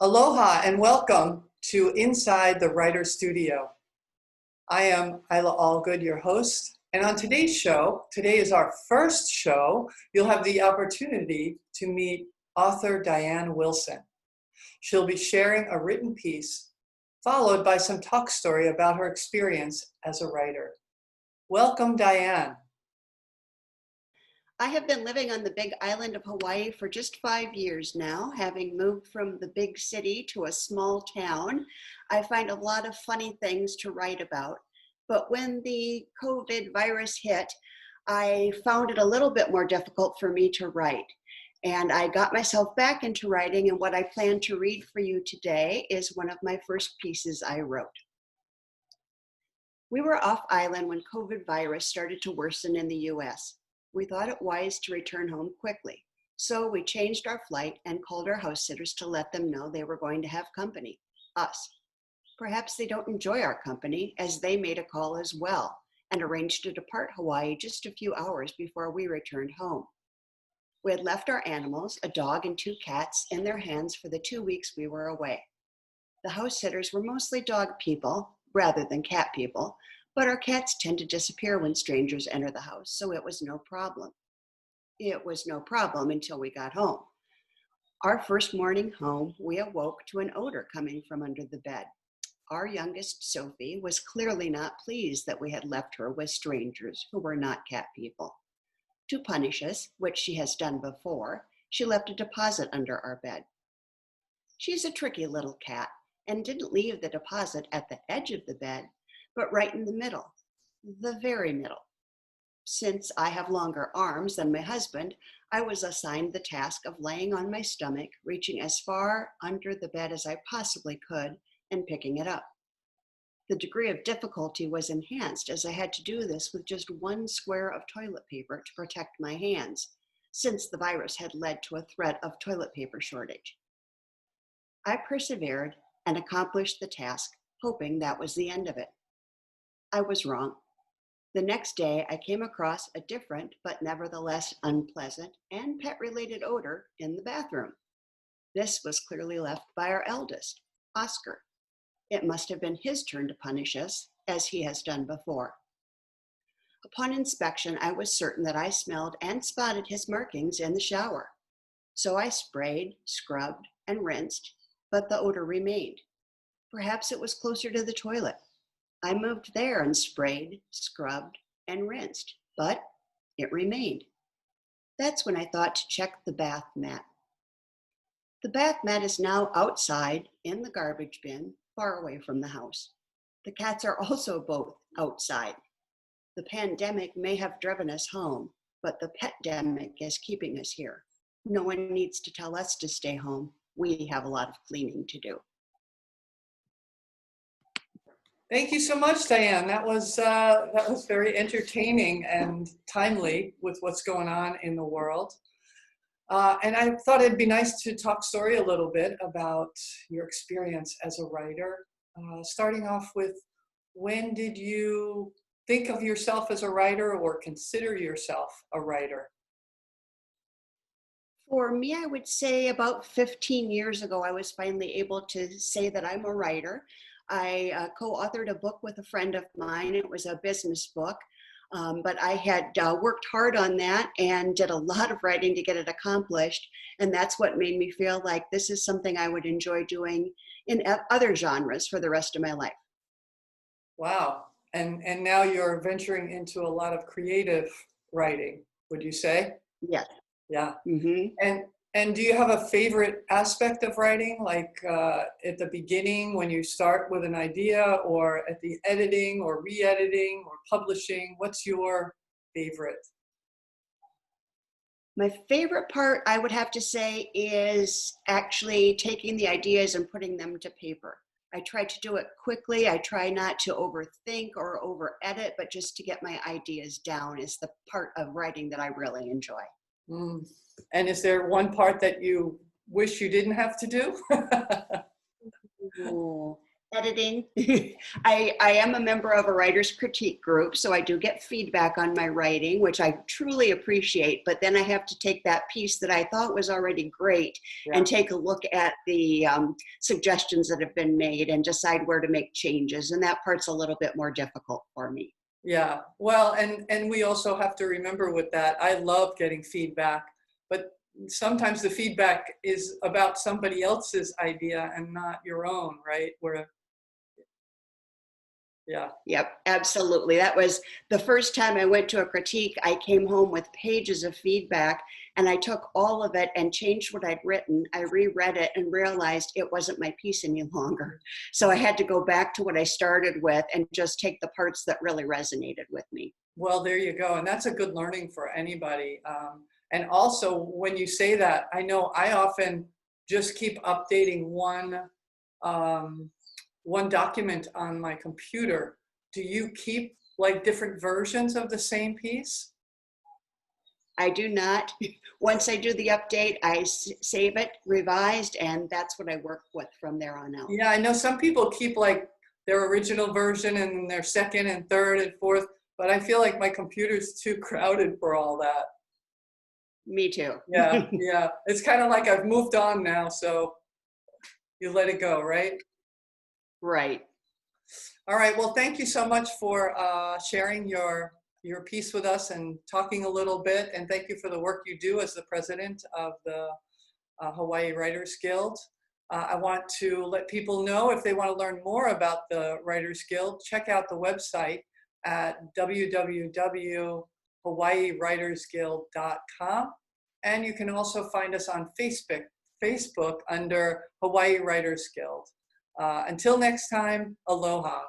Aloha and welcome to Inside the Writer Studio. I am Eila Algood, your host, and on today's show, today is our first show, you'll have the opportunity to meet author Diane Wilson. She'll be sharing a written piece, followed by some talk story about her experience as a writer. Welcome, Diane. I have been living on the big island of Hawaii for just 5 years now, having moved from the big city to a small town. I find a lot of funny things to write about. But when the COVID virus hit, I found it a little bit more difficult for me to write. And I got myself back into writing, and what I plan to read for you today is one of my first pieces I wrote. We were off island when COVID virus started to worsen in the US. We thought it wise to return home quickly. So we changed our flight and called our house sitters to let them know they were going to have company, us. Perhaps they don't enjoy our company, as they made a call as well and arranged to depart Hawaii just a few hours before we returned home. We had left our animals, a dog and 2 cats, in their hands for the 2 weeks we were away. The house sitters were mostly dog people rather than cat people, but our cats tend to disappear when strangers enter the house, so it was no problem. It was no problem until we got home. Our first morning home, we awoke to an odor coming from under the bed. Our youngest, Sophie, was clearly not pleased that we had left her with strangers who were not cat people. To punish us, which she has done before, she left a deposit under our bed. She's a tricky little cat and didn't leave the deposit at the edge of the bed, but right in the middle, the very middle. Since I have longer arms than my husband, I was assigned the task of laying on my stomach, reaching as far under the bed as I possibly could, and picking it up. The degree of difficulty was enhanced as I had to do this with just 1 square of toilet paper to protect my hands, since the virus had led to a threat of toilet paper shortage. I persevered and accomplished the task, hoping that was the end of it. I was wrong. The next day, I came across a different, but nevertheless unpleasant and pet-related odor in the bathroom. This was clearly left by our eldest, Oscar. It must have been his turn to punish us, as he has done before. Upon inspection, I was certain that I smelled and spotted his markings in the shower. So I sprayed, scrubbed, and rinsed, but the odor remained. Perhaps it was closer to the toilet. I moved there and sprayed, scrubbed, and rinsed, but it remained. That's when I thought to check the bath mat. The bath mat is now outside in the garbage bin, far away from the house. The cats are also both outside. The pandemic may have driven us home, but the pet-demic is keeping us here. No one needs to tell us to stay home. We have a lot of cleaning to do. Thank you so much, Diane. That was very entertaining and timely with what's going on in the world. And I thought it'd be nice to talk story a little bit about your experience as a writer. Starting off with, when did you think of yourself as a writer or consider yourself a writer? For me, I would say about 15 years ago, I was finally able to say that I'm a writer. I co-authored a book with a friend of mine. It was a business book, but I had worked hard on that and did a lot of writing to get it accomplished. And that's what made me feel like this is something I would enjoy doing in other genres for the rest of my life. Wow. And now you're venturing into a lot of creative writing, would you say? Yes. Yeah. Mm-hmm. And do you have a favorite aspect of writing, like at the beginning when you start with an idea, or at the editing or re-editing or publishing? What's your favorite? My favorite part, I would have to say, is actually taking the ideas and putting them to paper. I try to do it quickly. I try not to overthink or over-edit, but just to get my ideas down is the part of writing that I really enjoy. Mm. And is there one part that you wish you didn't have to do? Ooh, editing. I am a member of a writer's critique group, so I do get feedback on my writing, which I truly appreciate. But then I have to take that piece that I thought was already great and take a look at the suggestions that have been made and decide where to make changes. And that part's a little bit more difficult for me. Yeah, well, and we also have to remember with that, I love getting feedback, but sometimes the feedback is about somebody else's idea and not your own, right? Yeah. Yep, absolutely. That was the first time I went to a critique. I came home with pages of feedback and I took all of it and changed what I'd written. I reread it and realized it wasn't my piece any longer. So I had to go back to what I started with and just take the parts that really resonated with me. Well, there you go. And that's a good learning for anybody. And also when you say that, I know I often just keep updating one document on my computer. Do you keep like different versions of the same piece? I do not. Once I do the update, I save it, revised, and that's what I work with from there on out. Yeah, I know some people keep like their original version and their second and third and fourth, but I feel like my computer's too crowded for all that. Me too. Yeah, yeah. It's kind of like I've moved on now, so you let it go, right? Right. All right. Well, thank you so much for sharing your piece with us and talking a little bit. And thank you for the work you do as the president of the Hawaii Writers Guild. I want to let people know if they want to learn more about the Writers Guild, check out the website at www.hawaiiwritersguild.com. And you can also find us on Facebook under Hawaii Writers Guild. Until next time, aloha.